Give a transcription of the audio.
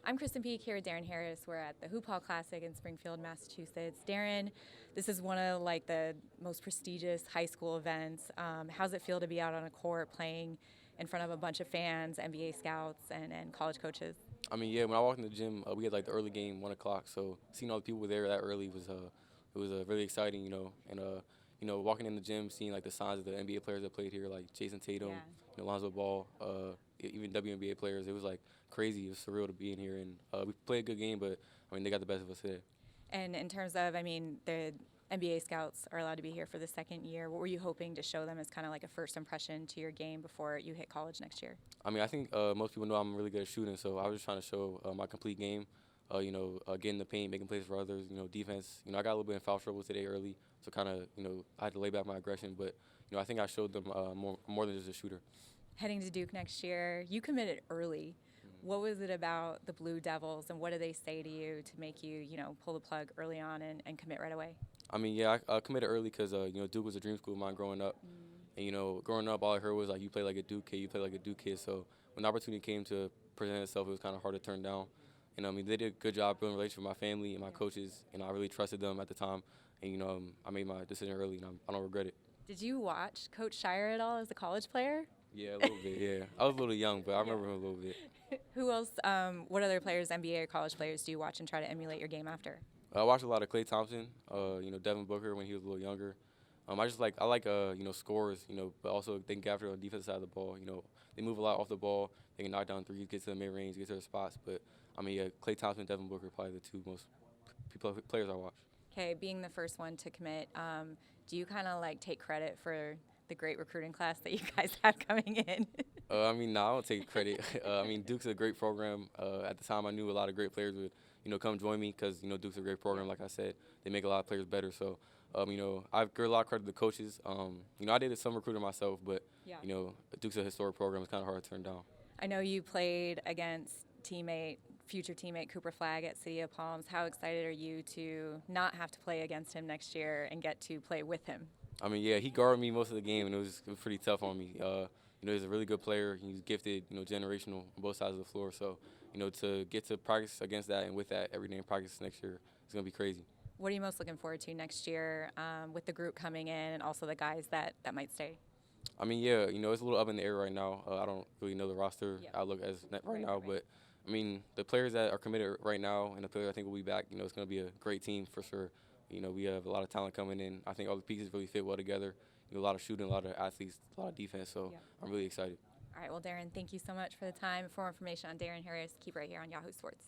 I'm Krysten Peek here with Darren Harris. We're at the Hoophall Classic in Springfield, Massachusetts. Darren, this is one of the most prestigious high school events. How's it feel to be out on a court playing in front of a bunch of fans, NBA scouts, and college coaches? I mean, yeah. When I walked in the gym, we had like the early game, 1 o'clock. So seeing all the people there that early was it was really exciting, And walking in the gym, seeing like the signs of the NBA players that played here, like Jason Tatum, Yeah. Lonzo Ball, even WNBA players. It was like crazy. It was surreal to be in here, and we played a good game. But I mean, they got the best of us today. And in terms of, the NBA scouts are allowed to be here for the second year. What were you hoping to show them as kind of like a first impression to your game before you hit college next year? I mean, I think most people know I'm really good at shooting, so I was just trying to show my complete game. Getting the paint, making plays for others. Defense. I got a little bit in foul trouble today early, so kind of I had to lay back my aggression. But I think I showed them more than just a shooter. Heading to Duke next year, you committed early. What was it about the Blue Devils, and what did they say to you to make you, pull the plug early on and commit right away? I mean, yeah, I committed early because Duke was a dream school of mine growing up. And growing up, all I heard was like, you play like a Duke kid, you play like a Duke kid. So when the opportunity came to present itself, it was kind of hard to turn down. And I mean, they did a good job building a relationship with my family and my coaches, and I really trusted them at the time. And I made my decision early, and I don't regret it. Did you watch Coach Shire at all as a college player? Yeah, a little bit. Yeah, I was a little young, but I remember him a little bit. Who else? What other players, NBA or college players, do you watch and try to emulate your game after? I watched a lot of Klay Thompson, Devin Booker when he was a little younger. I like scores, but also they can get after on the defensive side of the ball. They move a lot off the ball. They can knock down threes, get to the mid range, get to their spots. But I mean, yeah, Klay Thompson, and Devin Booker are probably the two most players I watch. Okay, being the first one to commit, do you kind of take credit for the great recruiting class that you guys have coming in? No, I don't take credit. Duke's a great program. At the time, I knew a lot of great players would, come join me because, Duke's a great program. Like I said, they make a lot of players better. So, I give a lot of credit to the coaches. I did some recruiting myself, but, Yeah. Duke's a historic program. It's kind of hard to turn down. I know you played against future teammate Cooper Flagg at City of Palms. How excited are you to not have to play against him next year and get to play with him? I mean, yeah, he guarded me most of the game, and it was pretty tough on me. He's a really good player. He's gifted, generational on both sides of the floor. So, to get to practice against that and with that every day in practice next year, it's going to be crazy. What are you most looking forward to next year with the group coming in and also the guys that might stay? I mean, yeah, it's a little up in the air right now. I don't really know the roster outlook right now, but I mean, the players that are committed right now and the players I think will be back, it's going to be a great team for sure. We have a lot of talent coming in. I think all the pieces really fit well together. A lot of shooting, a lot of athletes, a lot of defense. So I'm really excited. All right, well, Darren, thank you so much for the time. For more information on Darren Harris, keep right here on Yahoo Sports.